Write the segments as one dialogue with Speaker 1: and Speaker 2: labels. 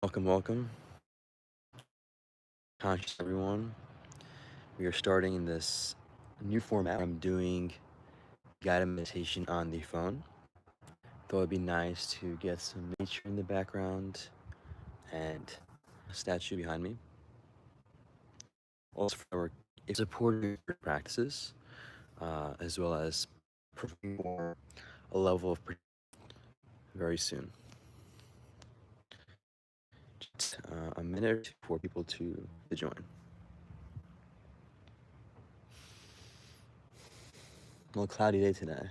Speaker 1: Welcome, welcome, conscious everyone. We are starting in this new format. I'm doing guided meditation on the phone. Thought it'd be nice to get some nature in the background and a statue behind me. Also, for supporting your practices, as well as providing for a level of very soon. Just a minute or two for people to join. A little cloudy day today.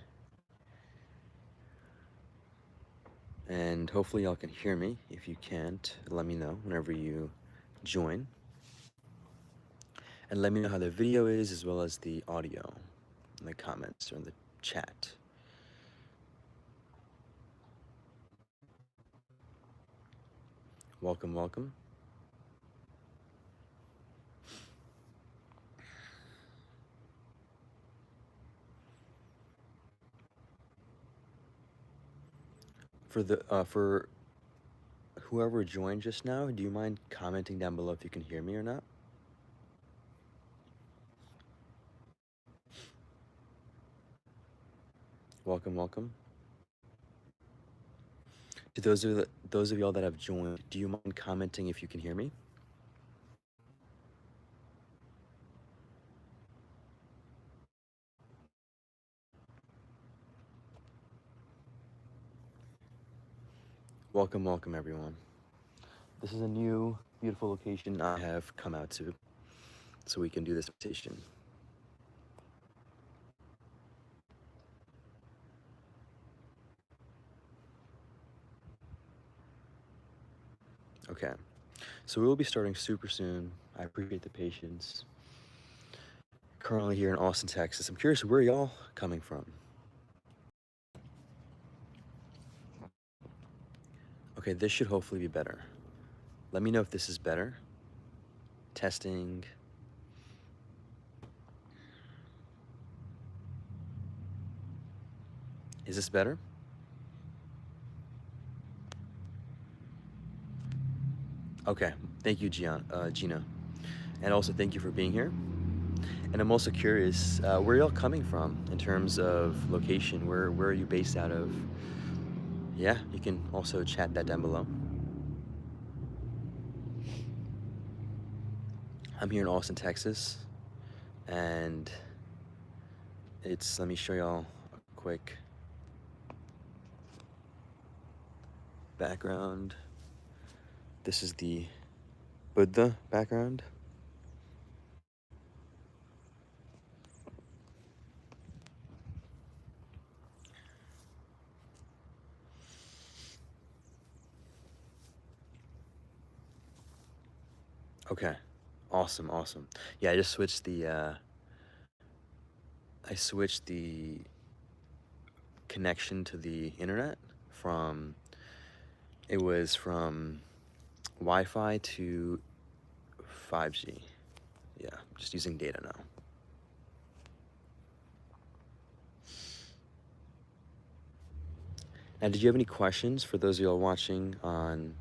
Speaker 1: And hopefully y'all can hear me. If you can't, let me know whenever you join. And let me know how the video is as well as the audio in the comments or in the chat. Welcome, welcome. For whoever joined just now, do you mind commenting down below if you can hear me or not? Welcome, welcome. To those of y'all that have joined, do you mind commenting if you can hear me? Welcome, welcome everyone. This is a new, beautiful location I have come out to so we can do this meditation. Okay, so we will be starting super soon. I appreciate the patience. Currently here in Austin, Texas. I'm curious, where are y'all coming from? Okay, this should hopefully be better. Let me know if this is better. Testing. Is this better? Okay, thank you, Gina. And also thank you for being here. And I'm also curious, where are y'all coming from in terms of location? Where are you based out of? Yeah, you can also chat that down below. I'm here in Austin, Texas, and let me show y'all a quick background. This is the Buddha background. Okay, awesome, awesome. Yeah, I switched the connection to the internet it was from Wi-Fi to 5G. Yeah, just using data now. Now, did you have any questions for those of y'all watching on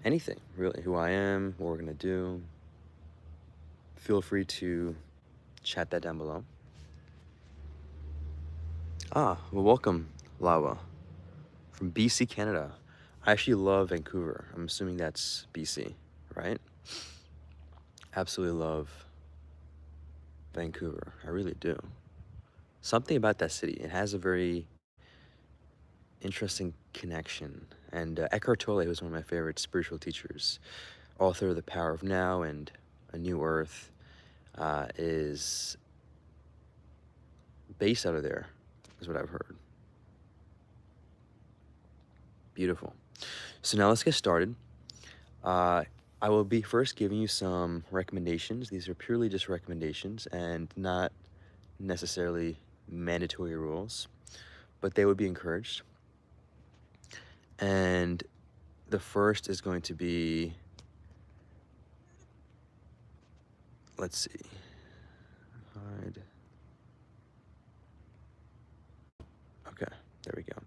Speaker 1: anything, really? Who I am, what we're gonna do? Feel free to chat that down below. Well, welcome, Lawa, from BC, Canada. I actually love Vancouver. I'm assuming that's BC, right? Absolutely love Vancouver. I really do. Something about that city. It has a very interesting connection. And Eckhart Tolle was one of my favorite spiritual teachers. Author of The Power of Now and A New Earth is based out of there, is what I've heard. Beautiful. So now let's get started. I will be first giving you some recommendations. These are purely just recommendations and not necessarily mandatory rules, but they would be encouraged. And the first is going to be, let's see, hide. Okay, there we go.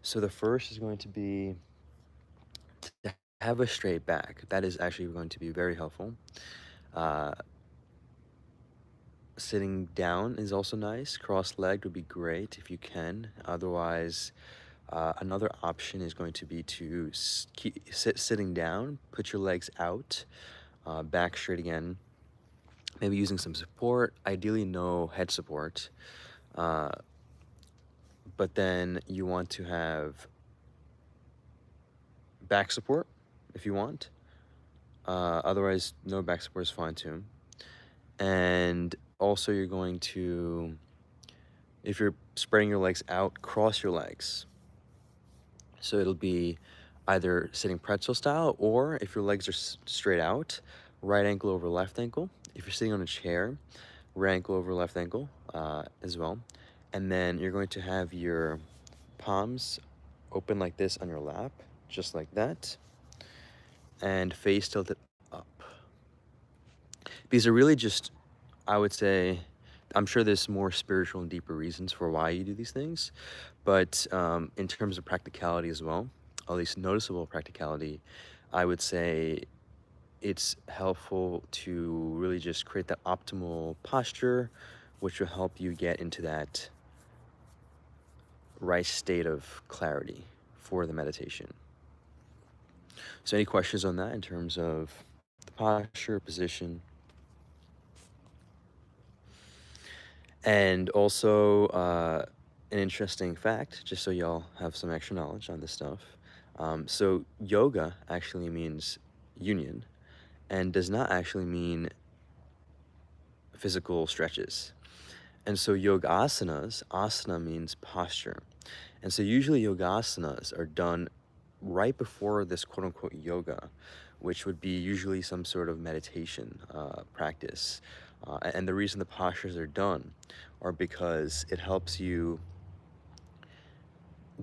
Speaker 1: So the first is going to be to have a straight back. That is actually going to be very helpful. Uh, Sitting down is also nice. Cross-legged would be great if you can. Otherwise, another option is going to be to sitting down, put your legs out, back straight again, maybe using some support, ideally no head support. Uh, but then you want to have back support if you want. Otherwise, no back support is fine too. And also you're going to, if you're spreading your legs out, cross your legs. So it'll be either sitting pretzel style, or if your legs are straight out, right ankle over left ankle. If you're sitting on a chair, right ankle over left ankle as well. And then you're going to have your palms open like this on your lap, just like that, and face tilted up. These are really just, I would say, I'm sure there's more spiritual and deeper reasons for why you do these things, but in terms of practicality as well, at least noticeable practicality, I would say it's helpful to really just create that optimal posture, which will help you get into that right state of clarity for the meditation. So any questions on that in terms of the posture, position? And also, an interesting fact, just so y'all have some extra knowledge on this stuff. So yoga actually means union and does not actually mean physical stretches. And so yogasanas, asana means posture. And so usually yogasanas are done right before this quote unquote yoga, which would be usually some sort of meditation practice. And the reason the postures are done are because it helps you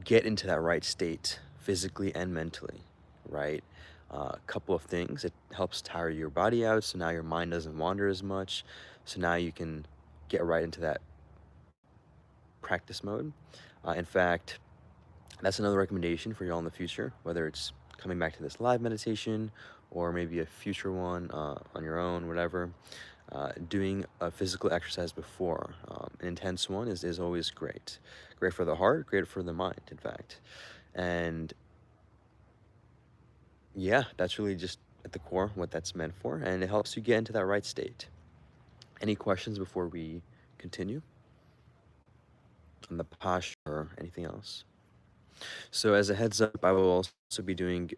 Speaker 1: get into that right state physically and mentally, right? A couple of things. It helps tire your body out, so now your mind doesn't wander as much. So now you can get right into that practice mode. In fact, that's another recommendation for y'all in the future, whether it's coming back to this live meditation or maybe a future one on your own, whatever. Doing a physical exercise before an intense one is always great. Great for the heart, great for the mind, in fact. And yeah, that's really just at the core what that's meant for, and it helps you get into that right state. Any questions before we continue on the posture or anything else? So as a heads up, I will also be doing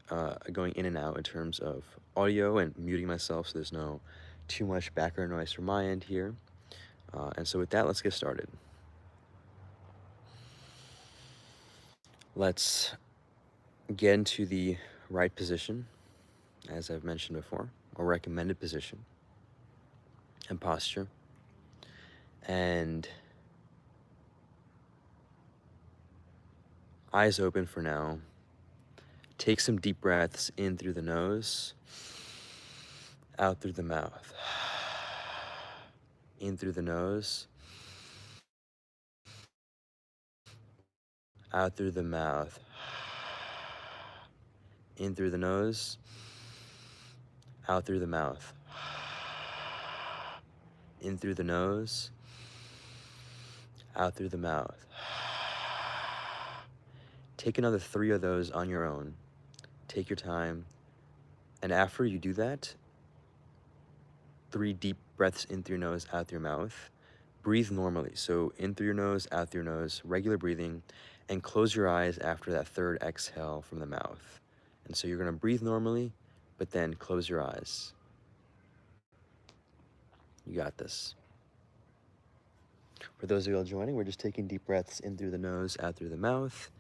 Speaker 1: going in and out in terms of audio and muting myself, so there's no too much background noise from my end here. And so with that, let's get started. Let's get into the right position, as I've mentioned before, or recommended position and posture. And eyes open for now. Take some deep breaths in through the nose, out through the mouth. In through the nose, out through the mouth. In through the nose, out through the mouth. In through the nose, out through the mouth. Take another 3 of those on your own. Take your time. And after you do that, 3 deep breaths in through your nose, out through your mouth. Breathe normally. So in through your nose, out through your nose, regular breathing, and close your eyes after that 3rd exhale from the mouth. And so you're going to breathe normally, but then close your eyes. You got this. For those of you all joining, we're just taking deep breaths in through the nose, out through the mouth.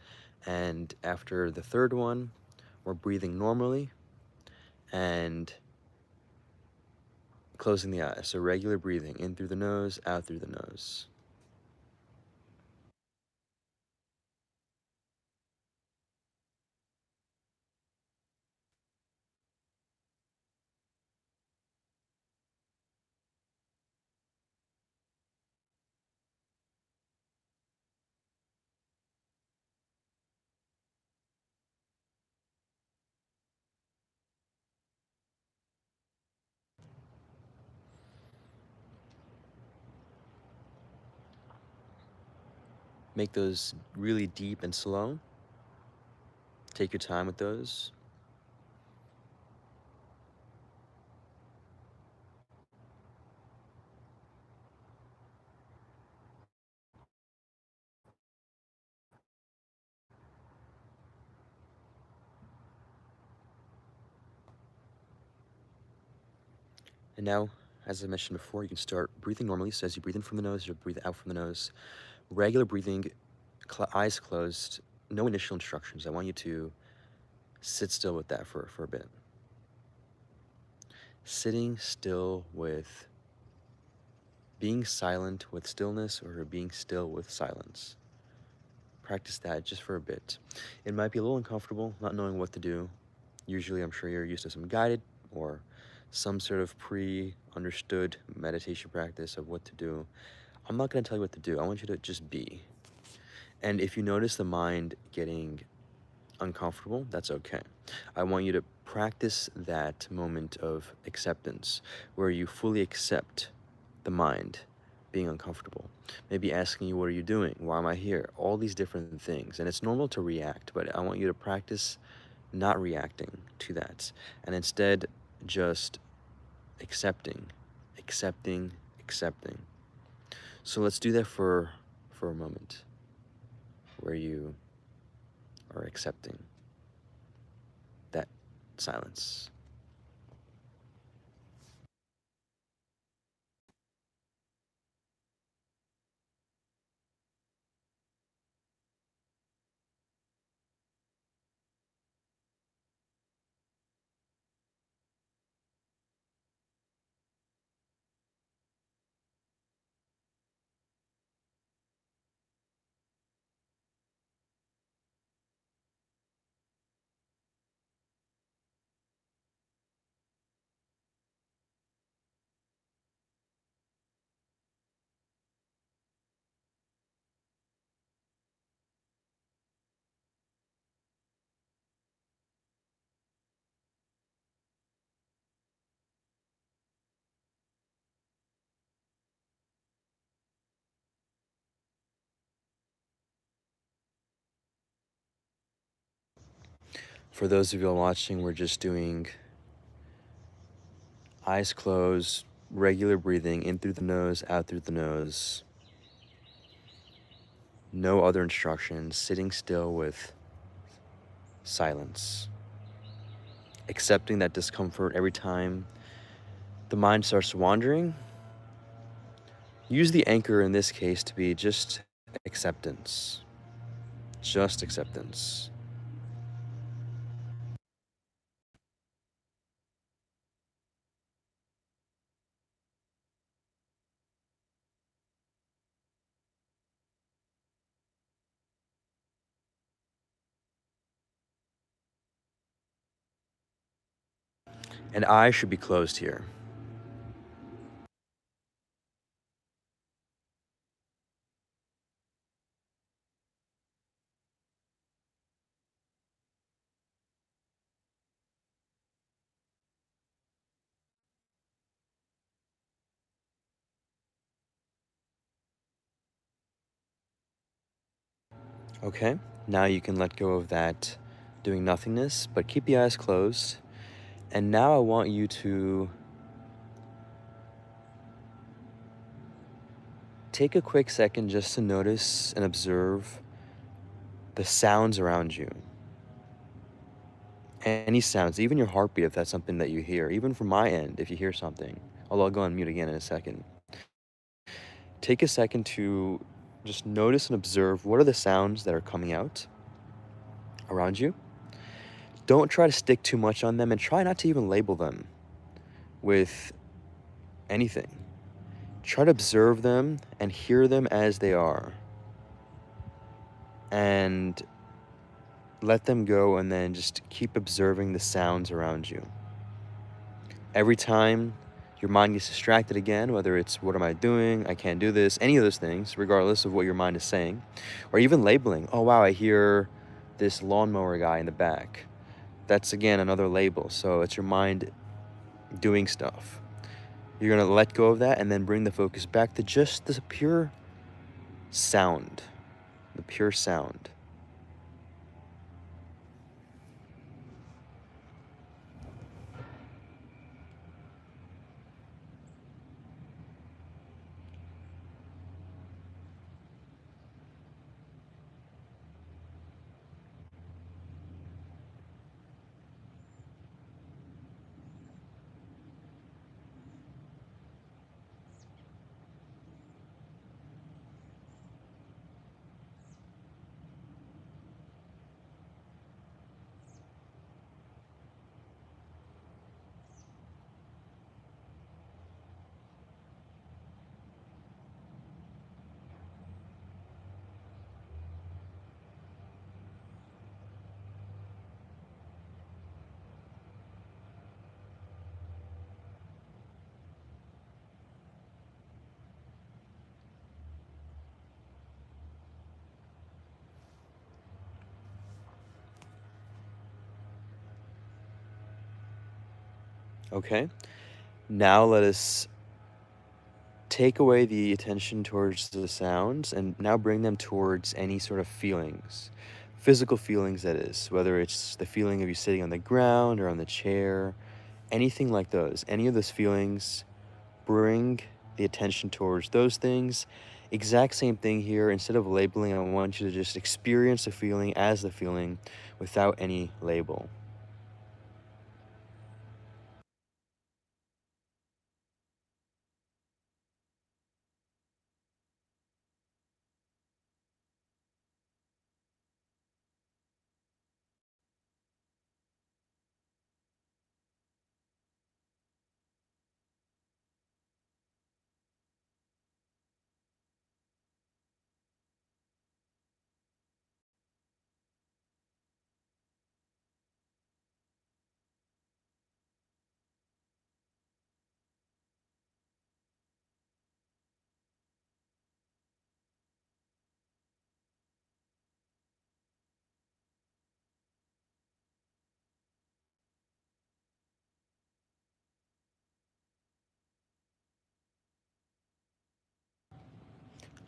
Speaker 1: And after the 3rd one, we're breathing normally and closing the eyes. So regular breathing in through the nose, out through the nose. Make those really deep and slow. Take your time with those. And now, as I mentioned before, you can start breathing normally. So as you breathe in from the nose, you breathe out from the nose. Regular breathing, eyes closed, no initial instructions. I want you to sit still with that for a bit. Sitting still with being silent with stillness or being still with silence. Practice that just for a bit. It might be a little uncomfortable not knowing what to do. Usually, I'm sure you're used to some guided or some sort of pre-understood meditation practice of what to do. I'm not going to tell you what to do. I want you to just be. And if you notice the mind getting uncomfortable, that's okay. I want you to practice that moment of acceptance where you fully accept the mind being uncomfortable. Maybe asking you, what are you doing? Why am I here? All these different things. And it's normal to react, but I want you to practice not reacting to that and instead just accepting, accepting, accepting. So let's do that for a moment where you are accepting that silence. For those of you watching, we're just doing eyes closed, regular breathing in through the nose, out through the nose. No other instructions, sitting still with silence. Accepting that discomfort every time the mind starts wandering. Use the anchor in this case to be just acceptance. Just acceptance. And eyes should be closed here. Okay, now you can let go of that doing nothingness, but keep the eyes closed. And now I want you to take a quick second just to notice and observe the sounds around you. Any sounds, even your heartbeat, if that's something that you hear, even from my end, if you hear something. Although I'll go on mute again in a second. Take a second to just notice and observe what are the sounds that are coming out around you. Don't try to stick too much on them and try not to even label them with anything. Try to observe them and hear them as they are. And let them go and then just keep observing the sounds around you. Every time your mind gets distracted again, whether it's what am I doing, I can't do this, any of those things, regardless of what your mind is saying, or even labeling, oh wow, I hear this lawnmower guy in the back. That's again another label. So it's your mind doing stuff. You're gonna let go of that and then bring the focus back to just the pure sound, the pure sound. Okay, now let us take away the attention towards the sounds and now bring them towards any sort of feelings, physical feelings, that is, whether it's the feeling of you sitting on the ground or on the chair, anything like those. Any of those feelings, bring the attention towards those things. Exact same thing here. Instead of labeling, I want you to just experience the feeling as the feeling without any label.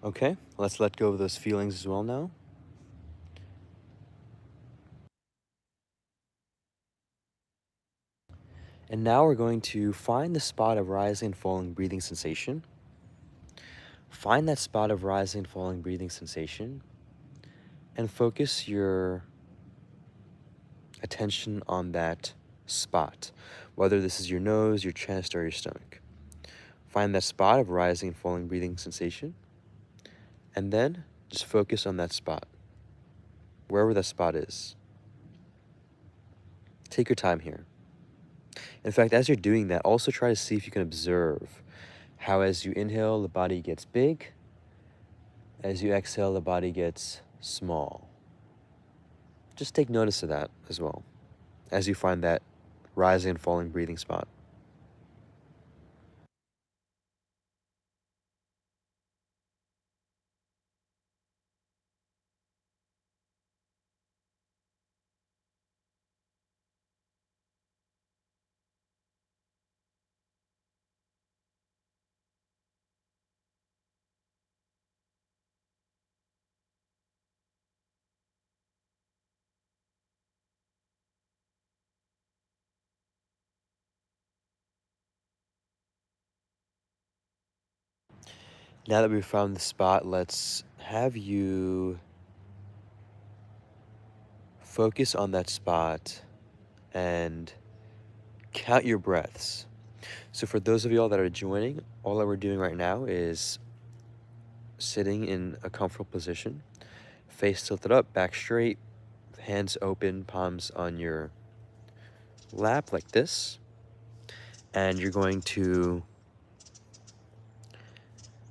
Speaker 1: Okay, let's let go of those feelings as well now. And now we're going to find the spot of rising and falling breathing sensation. Find that spot of rising and falling breathing sensation and focus your attention on that spot, whether this is your nose, your chest, or your stomach. Find that spot of rising and falling breathing sensation, and then just focus on that spot, wherever that spot is. Take your time here. In fact, as you're doing that, also try to see if you can observe how as you inhale, the body gets big. As you exhale, the body gets small. Just take notice of that as well, as you find that rising and falling breathing spot. Now that we've found the spot, let's have you focus on that spot and count your breaths. So for those of y'all that are joining, all that we're doing right now is sitting in a comfortable position, face tilted up, back straight, hands open, palms on your lap like this. And you're going to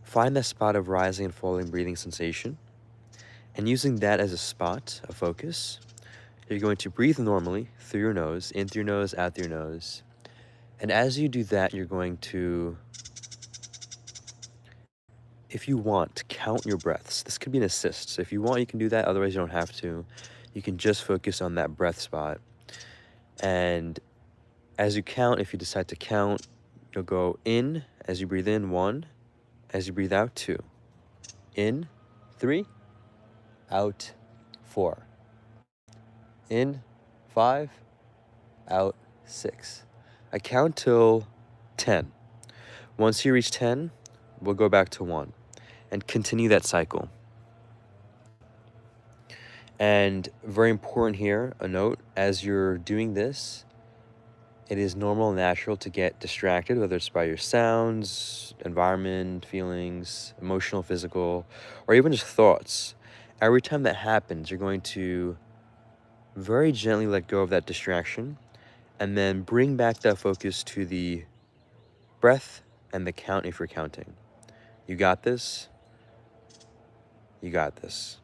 Speaker 1: find that spot of rising and falling breathing sensation. And using that as a spot of focus, you're going to breathe normally through your nose, in through your nose, out through your nose. And as you do that, you're going to, if you want, count your breaths. This could be an assist. So if you want, you can do that. Otherwise, you don't have to. You can just focus on that breath spot. And as you count, if you decide to count, you'll go in as you breathe in, 1. As you breathe out, 2. In, 3. out 4. In 5, out 6. I count till 10. Once you reach 10, we'll go back to 1 and continue that cycle. And very important here, a note, as you're doing this, it is normal and natural to get distracted, whether it's by your sounds, environment, feelings, emotional, physical, or even just thoughts. Every time that happens, you're going to very gently let go of that distraction and then bring back that focus to the breath and the count if you're counting. You got this. You got this.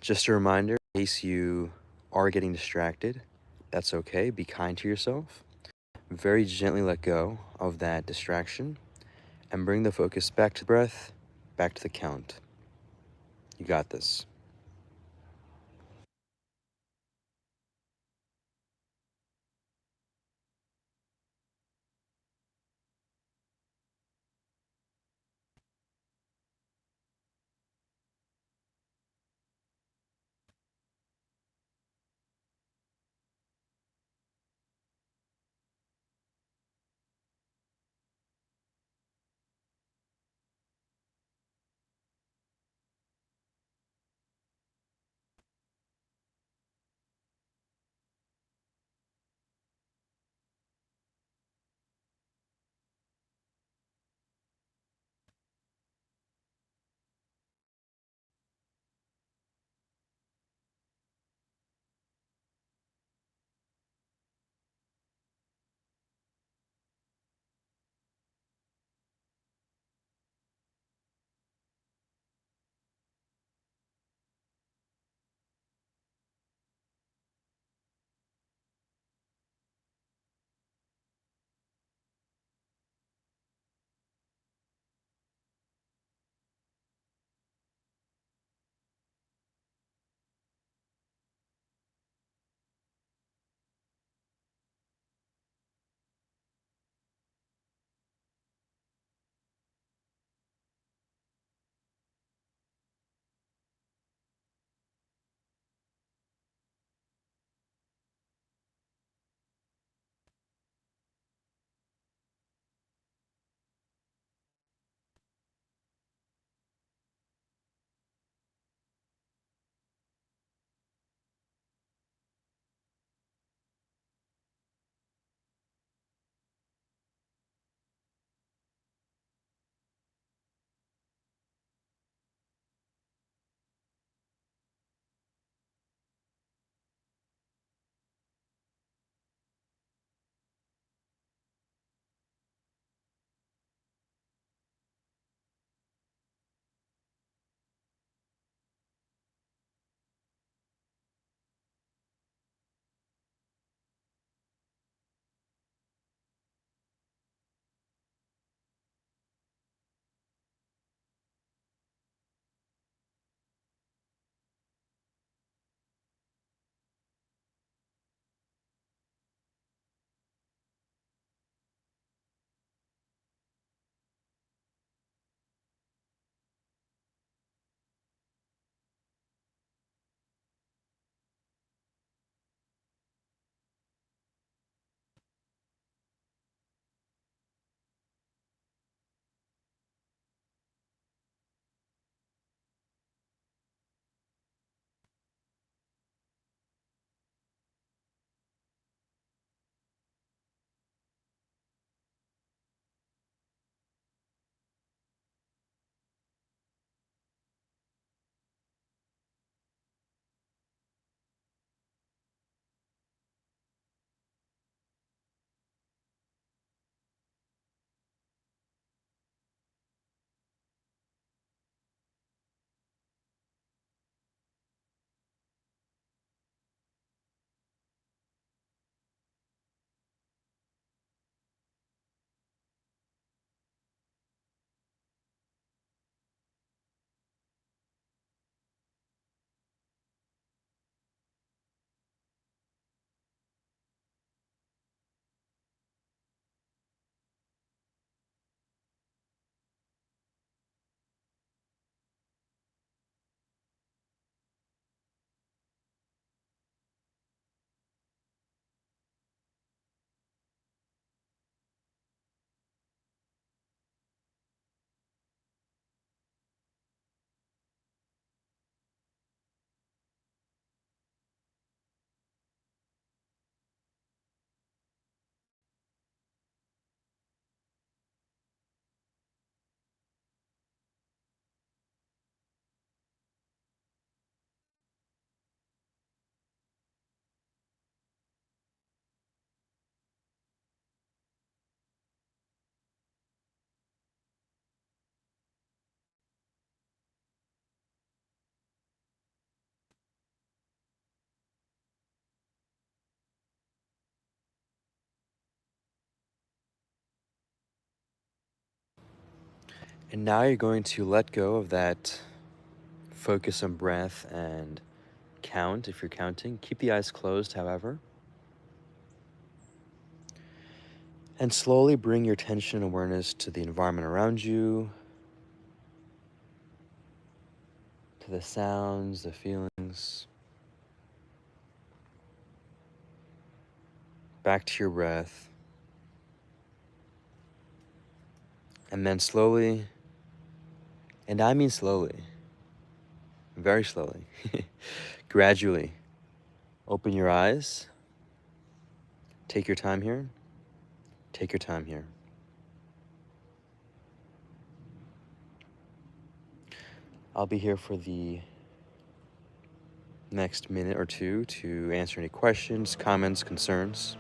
Speaker 1: Just a reminder, in case you are getting distracted, that's okay. Be kind to yourself. Very gently let go of that distraction and bring the focus back to the breath, back to the count. You got this. And now you're going to let go of that focus on breath and count if you're counting. Keep the eyes closed, however. And slowly bring your attention and awareness to the environment around you, to the sounds, the feelings. Back to your breath. And then slowly, and I mean slowly, very slowly, gradually, open your eyes. Take your time here. Take your time here. I'll be here for the next minute or two to answer any questions, comments, concerns.